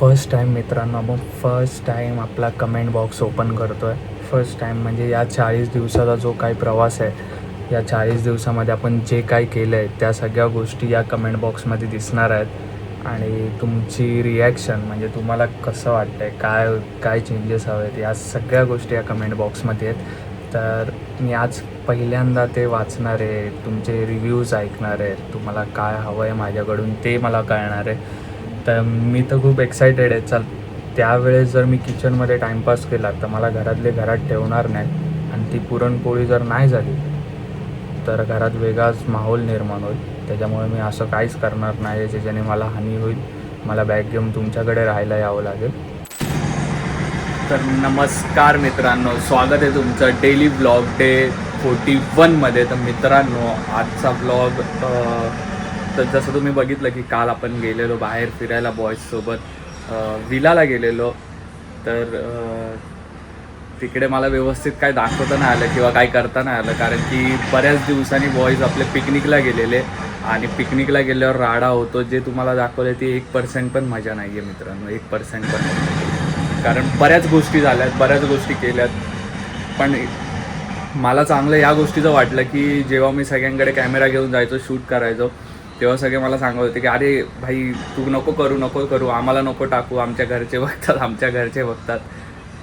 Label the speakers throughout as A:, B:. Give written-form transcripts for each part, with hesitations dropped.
A: First time मित्रांनो, आपण first time आपला कमेंट बॉक्स ओपन करतो आहे. फर्स्ट टाईम म्हणजे या 40 दिवसाचा जो काही प्रवास आहे, या 40 दिवसामध्ये आपण जे काही केलं आहे त्या सगळ्या गोष्टी या कमेंट बॉक्समध्ये दिसणार आहेत. आणि तुमची रिॲक्शन म्हणजे तुम्हाला कसं वाटतं आहे, काय काय चेंजेस हवे आहेत, या सगळ्या गोष्टी या कमेंट बॉक्समध्ये आहेत. तर मी आज पहिल्यांदा ते वाचणार आहे, तुमचे रिव्ह्यूज ऐकणार आहे, तुम्हाला काय हवं आहे माझ्याकडून ते मला कळणार आहे. तर मी तर खूप एक्सायटेड आहे. त्यावेळेस जर मी किचनमध्ये टाईमपास केला तर मला घरातले घरात ठेवणार नाही, आणि ती पुरणपोळी जर नाही झाली तर घरात वेगळाच माहोल निर्माण होईल. त्याच्यामुळे मी असं काहीच करणार नाही ज्याच्याने मला हानी होईल. मला बॅग घेऊन तुमच्याकडे राहायला यावं लागेल. तर नमस्कार मित्रांनो, स्वागत आहे तुमचं डेली ब्लॉग डे 41मध्ये. तर मित्रांनो, आजचा ब्लॉग तर जसं तुम्ही बघितलं की काल आपण गेलेलो बाहेर फिरायला बॉईजसोबत, विलाला गेलेलो. तर तिकडे मला व्यवस्थित काय दाखवता नाही आलं किंवा काय करता नाही आलं, कारण की बऱ्याच दिवसांनी बॉईज आपले पिकनिकला गेलेले, आणि पिकनिकला गेल्यावर राडा होतो. जे तुम्हाला दाखवलं ते 1% पण मजा नाही आहे मित्रांनो, 1% पण नाही. कारण बऱ्याच गोष्टी झाल्यात, बऱ्याच गोष्टी केल्यात. पण मला चांगलं या गोष्टीचं वाटलं की जेव्हा मी सगळ्यांकडे कॅमेरा घेऊन जायचो, शूट करायचो, तेव्हा सगळे मला सांगत होते की अरे भाई तू नको करू, आम्हाला नको टाकू, आमच्या घरचे बघतात.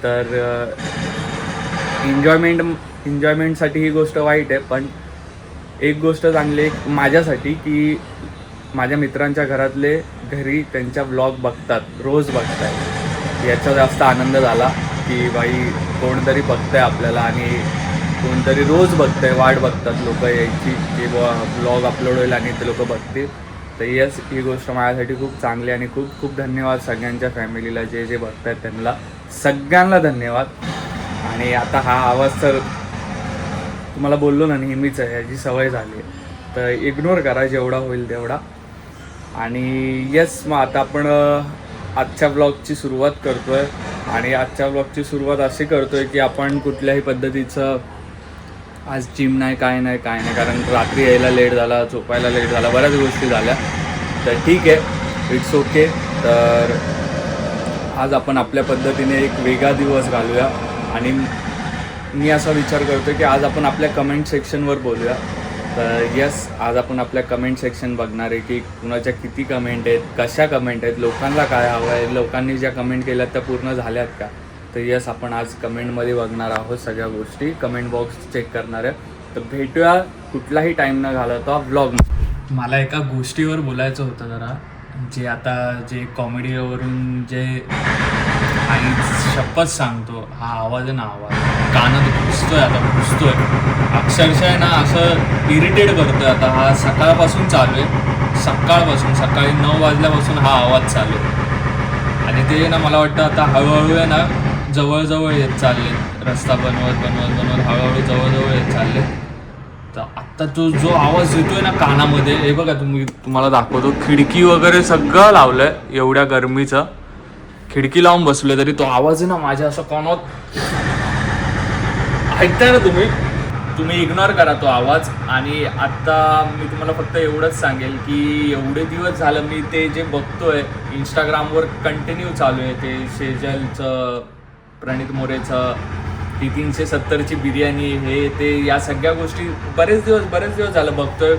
A: तर एन्जॉयमेंटसाठी ही गोष्ट वाईट आहे, पण एक गोष्ट चांगली आहे माझ्यासाठी की माझ्या मित्रांच्या घरी त्यांच्या व्लॉग बघतात, रोज बघतायत. याचा जास्त आनंद झाला की बाई कोणतरी बघतंय आपल्याला, आणि कोणतरी रोज बघतंय, वाट बघतात लोक यायची की व्लॉग अपलोड होईल आणि ते लोक बघतील. तर यस, ही गोष्ट माझ्यासाठी खूप चांगली, आणि खूप खूप धन्यवाद सगळ्यांच्या फॅमिलीला, जे जे बघतायत त्यांना सगळ्यांना धन्यवाद. आणि आता हा आवाज तर तुम्हाला बोललो ना, नेहमीच आहे, याची सवय झाली आहे, तर इग्नोर करा जेवढा होईल तेवढा. आणि यस, मग आता आपण आजच्या ब्लॉगची सुरुवात करतो आहे. आणि आजच्या ब्लॉगची सुरुवात अशी करतो आहे की आपण कुठल्याही पद्धतीचं आज जिम नाही, काय नाही, कारण रात्री यायला लेट झाला, झोपायला लेट झाला, बऱ्याच गोष्टी झाल्या. तर ठीक आहे, इट्स ओके. तर आज आपण आपल्या पद्धतीने एक वेगळा दिवस घालूया. आणि मी असा विचार करतो की आज आपण आपल्या कमेंट सेक्शनवर बोलूया. तर यस, आज आपण आपल्या कमेंट सेक्शन बघणार आहे की कुणाच्या किती कमेंट आहेत, कशा कमेंट आहेत, लोकांना काय हवं आहे, लोकांनी ज्या कमेंट केल्यात त्या पूर्ण झाल्यात का. तर यस, आपण आज कमेंटमध्ये बघणार आहोत, सगळ्या गोष्टी कमेंट बॉक्स चेक करणार आहे. तर भेटूया कुठलाही टाईम न घालवता व्लॉग. मला एका गोष्टीवर बोलायचं होतं जरा, जे कॉमेडीवरून जे आणि शपथ सांगतो, हा आवाज आहे ना, आवाज कानात घुसतोय अक्षरशः ना, असं इरिटेट करतोय. आता हा सकाळपासून चालू आहे, सकाळी 9 वाजल्यापासून हा आवाज चालू आहे. आणि ते ना, मला वाटतं आता हळूहळू आहे ना, जवळ येत चालले, रस्ता बनवत हळूहळू जवळ येत चालले. तर आत्ता जो आवाज येतोय ना कानामध्ये, हे बघा, तुम्हाला दाखवतो, खिडकी वगैरे सगळं लावलंय, एवढ्या गरमीचं खिडकी लावून बसलोय, तरी तो आवाज आहे ना माझ्या असं कानात ऐकताय ना तुम्ही इग्नोर करा तो आवाज. आणि आत्ता मी तुम्हाला फक्त एवढंच सांगेल की एवढे दिवस झालं मी ते जे बघतोय इंस्टाग्रामवर कंटिन्यू चालू आहे, ते शेजलचं, प्रणित मोरेचं, ती 370ची बिर्याणी, हे ते या सगळ्या गोष्टी बरेच दिवस झालं बघतोय.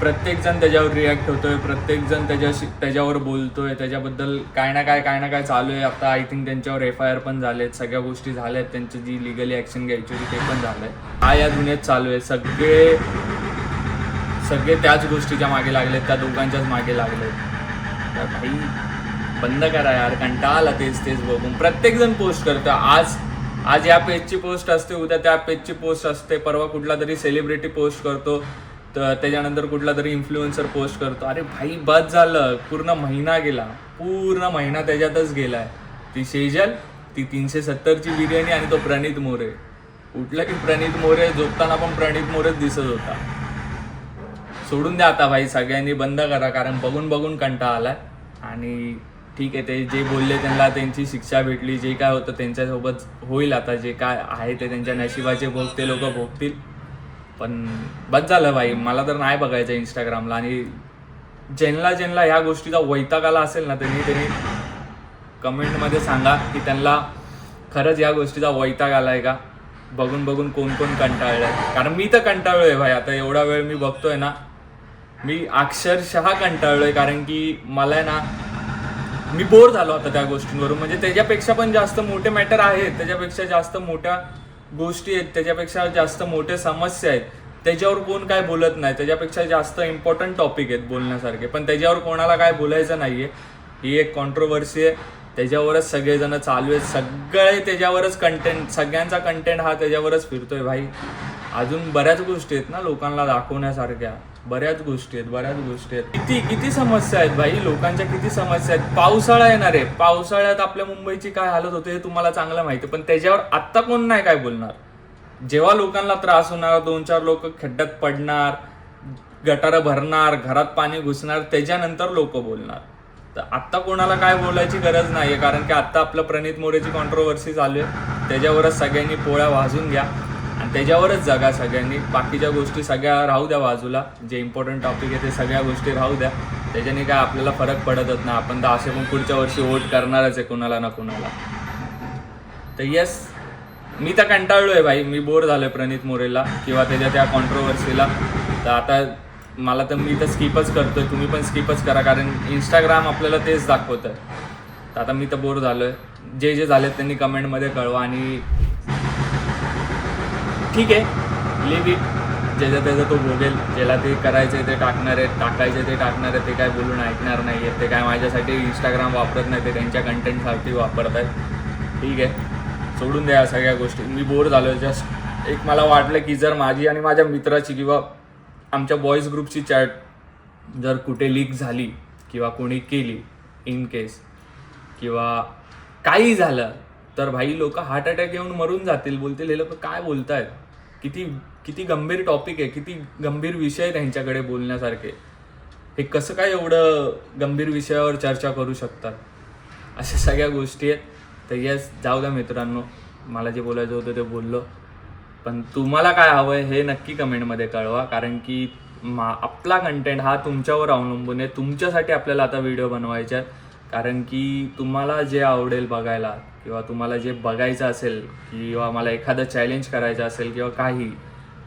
A: प्रत्येकजण त्याच्यावर रिॲक्ट होतोय, प्रत्येकजण त्याच्यावर बोलतोय, त्याच्याबद्दल काय ना काय चालू आहे. आता आय थिंक त्यांच्यावर FIR पण झालेत, सगळ्या गोष्टी झाल्यात, त्यांची जी लिगली ॲक्शन घ्यायची होती ते पण झालंय. हा या दुनियेत चालू आहे, सगळे त्याच गोष्टीच्या मागे लागलेत, त्या दोघांच्याच मागे लागलेत. तर भाई बंद करा यार, कंटाळा आला तेच बघून. प्रत्येकजण पोस्ट करतो, आज या पेजची पोस्ट असते, उद्या त्या पेजची पोस्ट असते, परवा कुठला तरी सेलिब्रिटी पोस्ट करतो, तर त्याच्यानंतर कुठला तरी इन्फ्लुएन्सर पोस्ट करतो. अरे भाई बस झालं, पूर्ण महिना त्याच्यातच गेलाय. ती शेजल, ती 370ची बिर्याणी, आणि तो प्रणित मोरे. उठलं की प्रणित मोरे, झोपताना पण प्रणित मोरेच दिसत होता. सोडून द्या आता भाई, सगळ्यांनी बंद करा, कारण बघून कंटाळा आलाय. आणि ठीक आहे, ते जे बोलले त्यांना त्यांची शिक्षा भेटली, जे काय होतं त्यांच्यासोबत होईल, आता जे काय आहे ते त्यांच्या नशिबाचे भोग ते लोक भोगतील. पण बस झालं भाई, मला तर नाही बघायचं इंस्टाग्रामला. आणि ज्यांना ह्या गोष्टीचा वैताग आला असेल ना, त्यांनी कमेंटमध्ये सांगा की त्यांना खरंच या गोष्टीचा वैताग आलाय का, बघून बघून कोण कोण कंटाळलंय. कारण मी तर कंटाळलोय भाई. आता एवढा वेळ मी बघतोय ना, मी अक्षरशः कंटाळलोय. कारण की मला ना, मी बोर झालो होता त्या गोष्टींवरून. म्हणजे त्याच्यापेक्षा पण जास्त मोठे मॅटर आहेत, त्याच्यापेक्षा जास्त मोठ्या गोष्टी आहेत, त्याच्यापेक्षा जास्त मोठे समस्या आहेत, त्याच्यावर कोण काय बोलत नाही. त्याच्यापेक्षा जास्त इम्पॉर्टंट टॉपिक आहेत बोलण्यासारखे, पण त्याच्यावर कोणाला काय बोलायचं नाहीये. ही एक कॉन्ट्रोवर्सी आहे, त्याच्यावरच सगळेजण चालू आहेत, सगळे त्याच्यावरच कंटेंट, सगळ्यांचा कंटेंट हा त्याच्यावरच फिरतोय भाई. अजून बऱ्याच गोष्टी आहेत ना लोकांना दाखवण्यासारख्या, बऱ्याच गोष्टी आहेत. किती समस्या आहेत भाई, लोकांच्या किती समस्या आहेत. पावसाळा येणार आहे, पावसाळ्यात आपल्या मुंबईची काय हालत होते हे तुम्हाला चांगलं माहिती, पण त्याच्यावर आत्ता कोण नाही काय बोलणार. जेव्हा लोकांना त्रास होणार, 2-4 लोक खड्ड्यात पडणार, गटारं भरणार, घरात पाणी घुसणार, त्याच्यानंतर लोक बोलणार. तर आत्ता कोणाला काय बोलायची गरज नाहीये. कारण की आत्ता आपलं प्रणित मोरेची कॉन्ट्रोवर्सी चालू आहे, त्याच्यावरच सगळ्यांनी पोळ्या भाजून घ्या आणि त्याच्यावरच जगा सगळ्यांनी. बाकीच्या गोष्टी सगळ्या राहू द्या बाजूला, जे इम्पॉर्टंट टॉपिक आहे ते सगळ्या गोष्टी राहू द्या. त्याच्याने काय आपल्याला फरक पडतच नाही. आपण तर असे पण पुढच्या वर्षी वोट करणारच आहे कोणाला ना कोणाला. तर येस, मी तर कंटाळलोय भाई. मी बोर झालोय प्रणित मोरेला किंवा त्याच्या त्या कॉन्ट्रोवर्सीला. तर आता मला तर, मी तर स्किपच करतोय, तुम्ही पण स्किपच करा. कारण इंस्टाग्राम आपल्याला तेच दाखवत आहे. तर आता मी तर बोर झालोय. जे झालेत त्यांनी कमेंटमध्ये कळवा. आणि ठीक आहे, लिव्ह इट. ज्याचं त्याचं तो भोगेल. ज्याला ते करायचं ते टाकणार आहेत, टाकायचे ते टाकणार आहेत. ते काय बोलून ऐकणार नाही आहेत. ते काय माझ्यासाठी इंस्टाग्राम वापरत नाही, ते त्यांच्या कंटेंटसाठी वापरत आहेत. ठीक आहे, सोडून द्या सगळ्या गोष्टी. मी बोर झालो आहे. जस्ट एक मला वाटलं की जर माझी आणि माझ्या मित्राची किंवा आमच्या बॉईज ग्रुपची चॅट जर कुठे लीक झाली किंवा कोणी केली इन केस किंवा काही झालं तर भाई लोक हार्ट अटॅक येऊन मरून जातील. बोलतील हे लोक काय बोलतायत, किती गंभीर टॉपिक आहे, किती गंभीर विषय आहे त्यांच्याकडे बोलण्यासारखे. हे कसं काय एवढं गंभीर विषयावर चर्चा करू शकतात. अशा सगळ्या गोष्टी आहेत. तर येस, जाऊ द्या मित्रांनो, मला जे बोलायचं होतं ते बोललो. पण तुम्हाला काय हवं आहे हे नक्की कमेंटमध्ये कळवा. कारण की आपला कंटेंट हा तुमच्यावर अवलंबून आहे. तुमच्यासाठी आपल्याला आता व्हिडिओ बनवायचे आहेत. कारण की तुम्हाला जे आवडेल बघायला किंवा तुम्हाला जे बघायचं असेल किंवा मला एखादं चॅलेंज करायचं असेल किंवा काही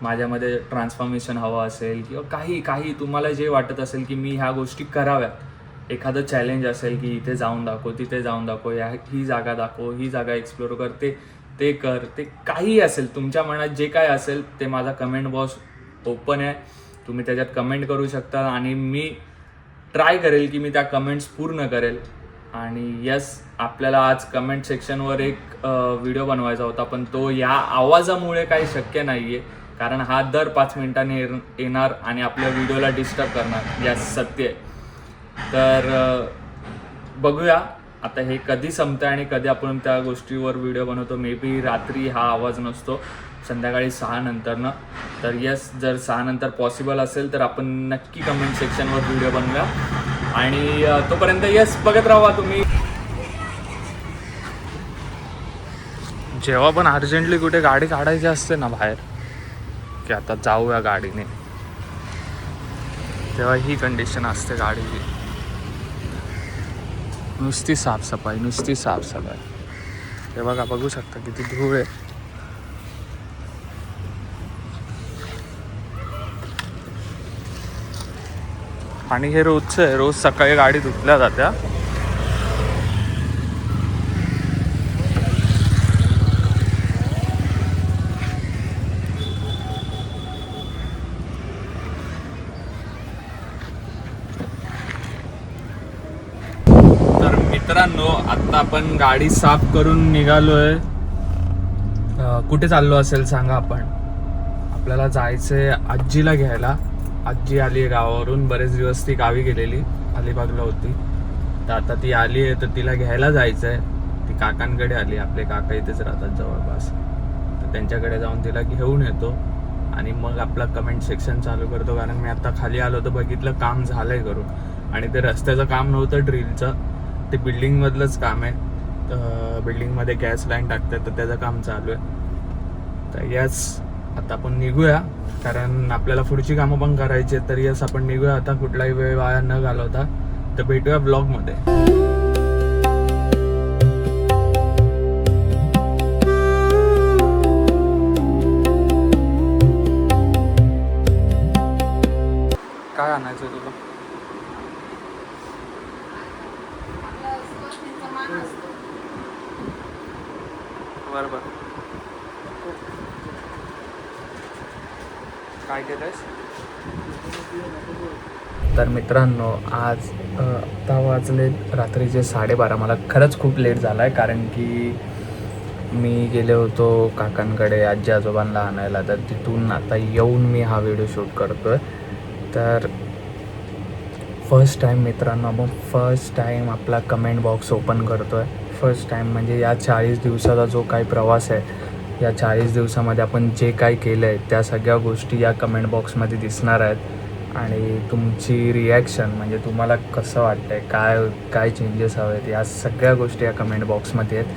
A: माझ्यामध्ये ट्रान्सफॉर्मेशन हवं असेल किंवा काही तुम्हाला जे वाटत असेल की मी ह्या गोष्टी कराव्यात, एखादं चॅलेंज असेल की इथे जाऊन दाखव, तिथे जाऊन दाखव, ही जागा दाखव, ही जागा एक्सप्लोर कर, ते कर, ते काही असेल तुमच्या मनात जे काय असेल ते माझा कमेंट बॉक्स ओपन आहे. तुम्ही त्याच्यात कमेंट करू शकता आणि मी ट्राय करेल की मी त्या कमेंट्स पूर्ण करेल. आणि यस, आपल्याला आज कमेंट सेक्शनवर एक व्हिडिओ बनवायचा होता, पण तो या आवाजामुळे काही शक्य नाही आहे. कारण हा दर 5 मिनिटांनी येणार आणि आपल्या व्हिडिओला डिस्टर्ब करणार. यस, सत्य आहे. तर बघूया आता हे कधी संपतं आणि कधी आपण त्या गोष्टीवर व्हिडिओ बनवतो. मे बी रात्री हा आवाज नसतो, संध्याकाळी 6 नंतरनं. तर येस, जर 6 नंतर पॉसिबल असेल तर आपण नक्की कमेंट सेक्शनवर व्हिडिओ बनवूया. आणि तोपर्यंत येस, बघत राहा तुम्ही. जेव्हा पण अर्जंटली कुठे गाडी काढायची असते ना बाहेर, की आता जाऊया गाडीने, तेव्हा ही कंडिशन असते गाडीची. नुसती साफसफाई. हे बघा, बघू शकता किती धूळ आहे. आणि हे रोजचं आहे. रोज सकाळी गाडी धुतल्या जात्या. मित्रांनो, आता आपण गाडी साफ करून निघालोय. कुठे चाललो असेल सांगा. आपल्याला जायचंय आजीला घ्यायला. आजी आली आहे गावावरून. बरेच दिवस ती गावी गेलेली, अलिबागला होती. तर आता ती आली आहे, तर तिला घ्यायला जायचंय. ती काकांकडे आली. आपले काका इथेच राहतात जवळपास. तर त्यांच्याकडे जाऊन तिला घेऊन येतो आणि मग आपला कमेंट सेक्शन चालू करतो. कारण मी आता खाली आलो तर बघितलं काम झालंय करून. आणि ते रस्त्याचं काम नव्हतं, ड्रिलचं. ते बिल्डिंगमधलंच काम आहे. बिल्डिंगमध्ये गॅस लाईन टाकतात, तर त्याचं काम चालू आहे. तर यस, आता आपण निघूया. कारण आपल्याला पुढची कामं पण करायची आहेत. तर यस, आपण निघूया आता. कुठलाही वेळ वाया न घालवता. तर भेटूया ब्लॉगमध्ये. बरोबर. काय केलंयस? तर मित्रांनो, आज आता वाजले रात्रीचे 12:30. मला खरंच खूप लेट झाला आहे, कारण की मी गेलो होतो काकांकडे आजी आजोबांना आणायला. तर तिथून आता येऊन मी हा व्हिडिओ शूट करतो आहे. तर फर्स्ट टाईम मित्रांनो, आपण फर्स्ट टाईम आपला कमेंट बॉक्स ओपन करतो आहे. फर्स्ट टाईम म्हणजे या 40 दिवसाचा जो काही प्रवास आहे, या 40 दिवसामध्ये आपण जे काही केलं आहे त्या सगळ्या गोष्टी या कमेंट बॉक्समध्ये दिसणार आहेत. आणि तुमची रिॲक्शन, म्हणजे तुम्हाला कसं वाटतं आहे, काय काय चेंजेस हवे आहेत, या सगळ्या गोष्टी या कमेंट बॉक्समध्ये आहेत.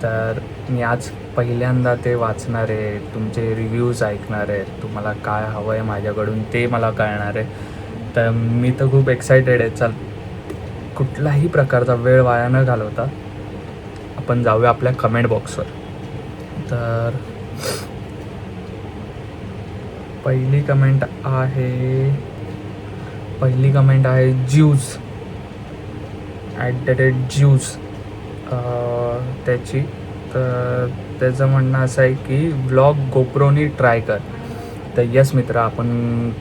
A: तर मी आज पहिल्यांदा ते वाचणार आहे, तुमचे रिव्ह्यूज ऐकणार आहे, तुम्हाला काय हवं आहे माझ्याकडून ते मला कळणार आहे. तर मी तर खूप एक्सायटेड आहे. चल, कुठलाही प्रकारचा वेळ वाया न घालवता आपण जाऊया आपल्या कमेंट बॉक्सवर. तर पहिली कमेंट आहे ज्यूज @ज्यूज त्याची. तर त्याचं म्हणणं असं आहे की व्लॉग गोप्रोनी ट्राय कर. तर यस मित्र, आपण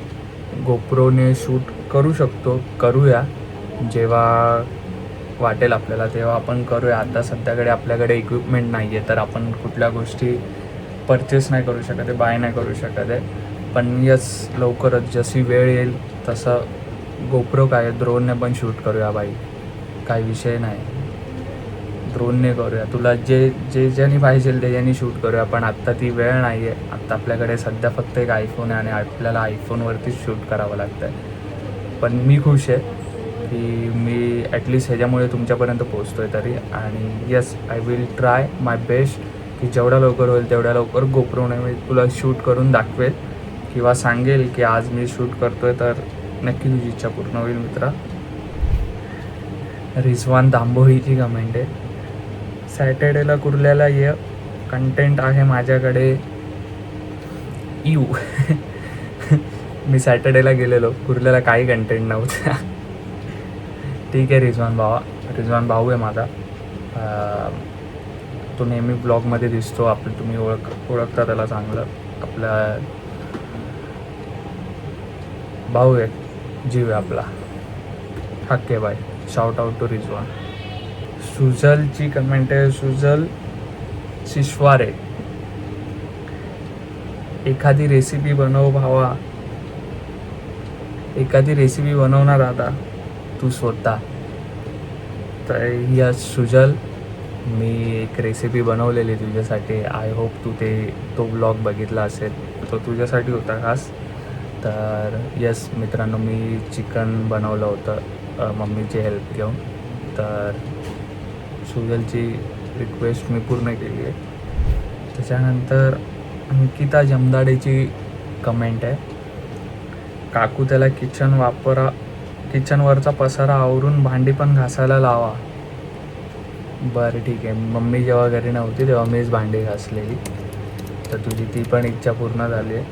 A: गोप्रोने शूट करू शकतो, करूया. जेव्हा वाटेल आपल्याला तेव्हा आपण करूया. आता सध्याकडे आपल्याकडे इक्विपमेंट नाही आहे, तर आपण कुठल्या गोष्टी परचेस नाही करू शकत आहे, बाय नाही करू शकत आहे. पण यस, लवकरच जशी वेळ येईल तसं गोप्रो काय ड्रोनने पण शूट करूया बाई, काही विषय नाही. ड्रोनने करूया, तुला जे ज्याने पाहिजे त्याच्यानी शूट करूया. पण आत्ता ती वेळ नाही आहे. आत्ता आपल्याकडे सध्या फक्त एक आयफोन आहे आणि आपल्याला आयफोनवरतीच शूट करावं लागतं आहे. पण मी खुश आहे की मी ॲटलिस्ट ह्याच्यामुळे तुमच्यापर्यंत पोचतो आहे तरी. आणि yes, I will try my best की जेवढा लवकर होईल तेवढ्या लवकर गोप्रोने मी तुला शूट करून दाखवेल किंवा सांगेल की आज मी शूट करतो आहे. तर नक्की तुझी इच्छा पूर्ण होईल मित्रा. रिझवान दांबोळीची कमेंट आहे, सॅटर्डेला कुर्ल्याला ये, कंटेंट आहे माझ्याकडे यू. मी सॅटर्डेला गेलेलो, कुर्ल्याला काही कंटेंट नव्हता. ठीक आहे रिझवान भाऊ आहे माझा. तो नेहमी ब्लॉगमध्ये दिसतो. तुम्ही ओळखता त्याला चांगलं. आपला भाऊ आहे, जीव आहे आपला. हक्के बाय, शाउट आउट टू रिझवान. सुजलची कमेंट आहे, सुजल शिशवारे, एखादी रेसिपी बनव भावा. एखादी रेसिपी बनवणार आता तू स्वतः. तर या सुजल, मी एक रेसिपी बनवलेली तुझ्यासाठी. आय होप तू तो ब्लॉग बघितला असेल, तो तुझ्यासाठी होता खास. तर यस मित्रांनो, मी चिकन बनवलं होतं मम्मीची हेल्प घेऊन. तर सुजलची रिक्वेस्ट मी पूर्ण केली आहे. त्याच्यानंतर अंकिता जमदाडेची कमेंट आहे, काकू त्याला किचनवरचा पसारा आवरून भांडी पण घासायला लावा. बरं ठीक आहे, मम्मी जेव्हा घरी नव्हती तेव्हा मीच भांडी घासलेली. तर तुझी ती पण इच्छा पूर्ण झाली आहे.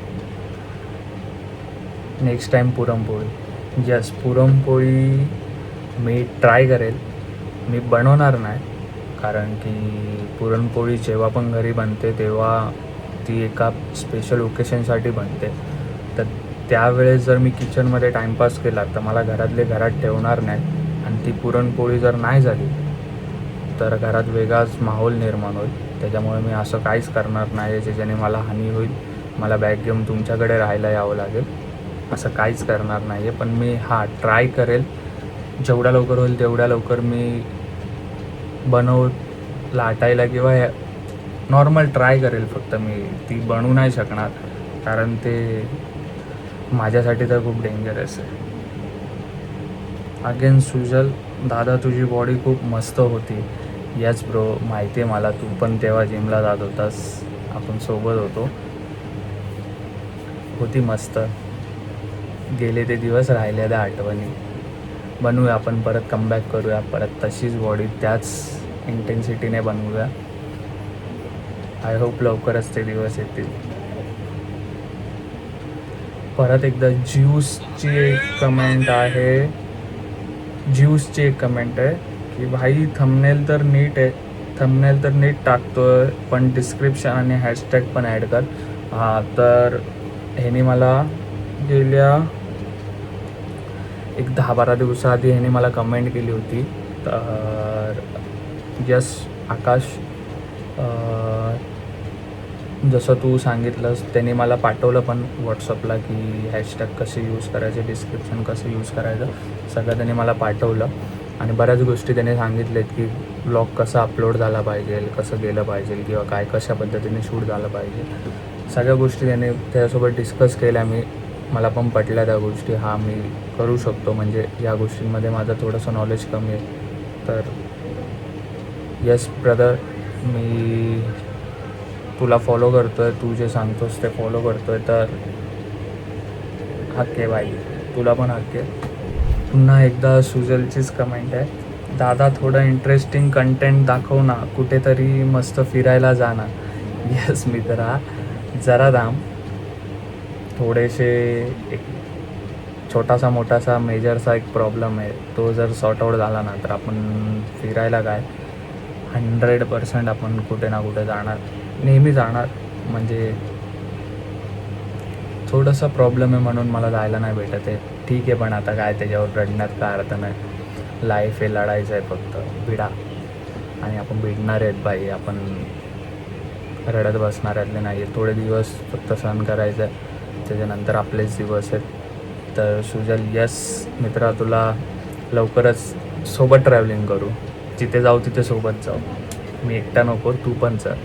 A: Next time puranpoli. Yes, puranpoli मी ट्राय करेल. मी बनवणार नाही, कारण की पुरणपोळी जेव्हा पण घरी बनते तेव्हा ती एका स्पेशल ओकेशनसाठी बनते. तर त्यावेळेस जर मी किचनमध्ये टाईमपास केला तर मला घरात ठेवणार नाही. आणि ती पुरणपोळी जर नाही झाली तर घरात वेगळाच माहोल निर्माण होईल. त्याच्यामुळे मी असं काहीच करणार नाही ज्याच्याने मला हानी होईल, मला बॅग घेऊन तुमच्याकडे राहायला यावं लागेल. असं काहीच करणार नाही आहे. पण मी ट्राय करेल, जेवढ्या लवकर होईल तेवढ्या लवकर मी लाटायला किंवा नॉर्मल ट्राय करेल. फक्त मी ती बनवू नाही शकणार, कारण ते माझ्यासाठी तर खूप डेंजरस आहे. अगेन सुजल, दादा तुझी बॉडी खूप मस्त होती. यस ब्रो, माहिती आहे मला, तू पण तेव्हा जिमला जात होतास, आपण सोबत होती मस्त. गेले ते दिवस, राहिल्या त्या आठवणी. बनवूया आपण परत, कमबॅक करूया परत तशीच बॉडी, त्याच इंटेन्सिटीने बनवूया. आय होप लवकरच ते दिवस येतील. परत एकदा ज्यूसची एक कमेंट आहे की भाई थंबनेल तर नीट आहे, थंबनेल तर नीट टाकतोय, पण डिस्क्रिप्शन आणि हॅशटॅग पण ॲड कर. तर ह्याने मला गेल्या एक 10-12 दिवसाआधी ह्याने मला कमेंट केली होती. तर यस आकाश, जसं तू सांगितलंस त्याने मला पाठवलं पण व्हॉट्सअपला की हॅशटॅग कसे यूज करायचे, डिस्क्रिप्शन कसं यूज करायचं, सगळं त्याने मला पाठवलं. आणि बऱ्याच गोष्टी त्याने सांगितलेत की ब्लॉग कसा अपलोड झाला पाहिजे, कसं गेलं पाहिजे, किंवा काय कशा पद्धतीने शूट झालं पाहिजे, सगळ्या गोष्टी त्याने त्याच्यासोबत डिस्कस केल्या. मला पण पटल्या त्या गोष्टी. मी करू शकतो, म्हणजे या गोष्टींमध्ये माझं थोडंसं नॉलेज कमी आहे. तर येस ब्रदर, मी तुला फॉलो करतो आहे, तू जे सांगतोस ते फॉलो करतो आहे, तर हक्क आहे बाई, तुला पण हक्क आहे. पुन्हा एकदा सुजलचीच कमेंट आहे, दादा थोडं इंटरेस्टिंग कंटेंट दाखव ना, कुठेतरी मस्त फिरायला जा ना. येस मित्रा, जरा दाम थोडेसे एक छोटासा मोठासा मेजरचा एक प्रॉब्लेम आहे, तो जर सॉर्ट आऊट झाला ना तर आपण फिरायला काय 100% आपण कुठे ना कुठे जाणार, नेहमी जाणार. म्हणजे थोडंसं प्रॉब्लेम आहे म्हणून मला जायला नाही भेटत आहे, ठीक आहे. पण आता काय, त्याच्यावर रडण्यात काय अर्थ नाही. लाईफ आहे, लढायचं आहे, फक्त भिडा. आणि आपण भिडणार आहेत बाई, आपण रडत बसणाऱ्यातले नाही आहे. थोडे दिवस फक्त सहन करायचं आहे, त्याच्यानंतर आपलेच दिवस आहेत. तर सुजल, यस मित्रा, तुला लवकरच सोबत ट्रॅव्हलिंग करू, जिथे जाऊ तिथे सोबत जाऊ. मी एकटा नको, तू पण चल.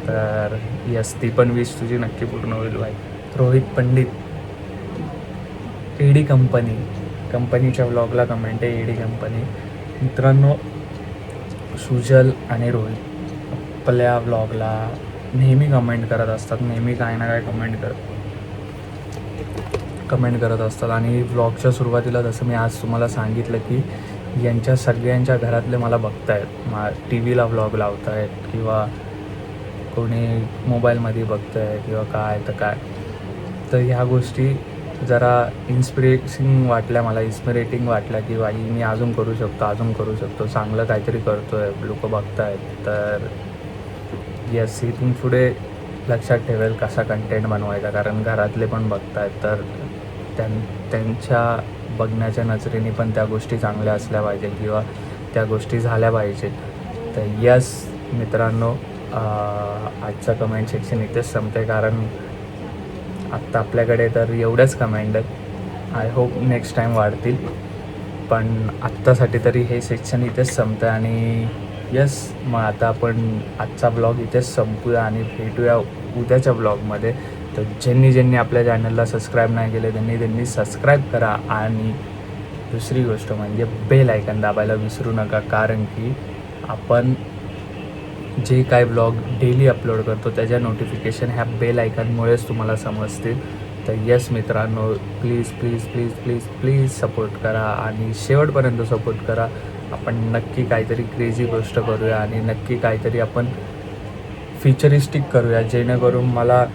A: तर यस, ती पण विश तुझी नक्की पूर्ण होईल बाई. रोहित पंडित, एडी कंपनीच्या व्लॉगला कमेंट आहे, एडी कंपनी. मित्रांनो, सुजल आणि रोहित आपल्या व्लॉगला नेहमी कमेंट करत असतात, नेहमी काय ना काय कमेंट करत असतात. आणि व्लॉगच्या सुरुवातीला जसं मी आज तुम्हाला सांगितलं की यांच्या सगळ्यांच्या घरातले मला बघतायत, टी व्हीला व्लॉग लावत आहेत, किंवा कोणी मोबाईलमध्ये बघतं आहे, किंवा काय तर काय. तर ह्या गोष्टी जरा इन्स्पिरेटिंग वाटल्या की बाई मी अजून करू शकतो, चांगलं काहीतरी करतो आहे, लोक बघत आहेत. तर येस, इथून पुढे लक्षात ठेवेल कसा कंटेंट बनवायचा, कारण घरातले पण बघत आहेत. तर त्यांच्या बघण्याच्या नजरेने पण त्या गोष्टी चांगल्या असल्या पाहिजे, किंवा त्या गोष्टी झाल्या पाहिजे. तर यस मित्रांनो, आजचं कमेंट सेक्शन इथेच संपते, कारण आत्ता आपल्याकडे तर एवढ्याच कमेंट आहेत. आय होप नेक्स्ट टाईम वाढतील, पण आत्तासाठी तरी हे सेक्शन इथेच संपतं. आणि यस, मग आता आपण आजचा ब्लॉग इथेच संपूया आणि भेटूया उद्याच्या ब्लॉगमध्ये. तर ज्यांनी आपल्या चॅनलला सबस्क्राईब नाही केले त्यांनी सबस्क्राईब करा. आणि दुसरी गोष्ट म्हणजे बेल आयकन दाबायला विसरू नका, कारण की आपण जे काय ब्लॉग डेली अपलोड करतो त्याच्या नोटिफिकेशन ह्या बेल आयकनमुळेच तुम्हाला समजतील. तर यस मित्रांनो, प्लीज सपोर्ट करा आणि शेवटपर्यंत सपोर्ट करा. आपण नक्की काहीतरी क्रेझी गोष्ट करूया आणि नक्की काहीतरी आपण फ्युचरिस्टिक करूया, जेणेकरून मला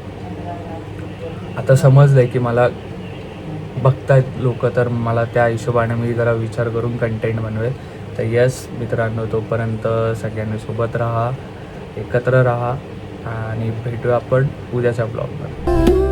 A: आता समजलं आहे की मला बघतायत लोक, तर मला त्या हिशोबाने मी जरा विचार करून कंटेंट बनवेल. तर यस मित्रांनो, तोपर्यंत सगळ्यांनी सोबत राहा, एकत्र राहा आणि भेटूया आपण उद्याच्या ब्लॉगमध्ये.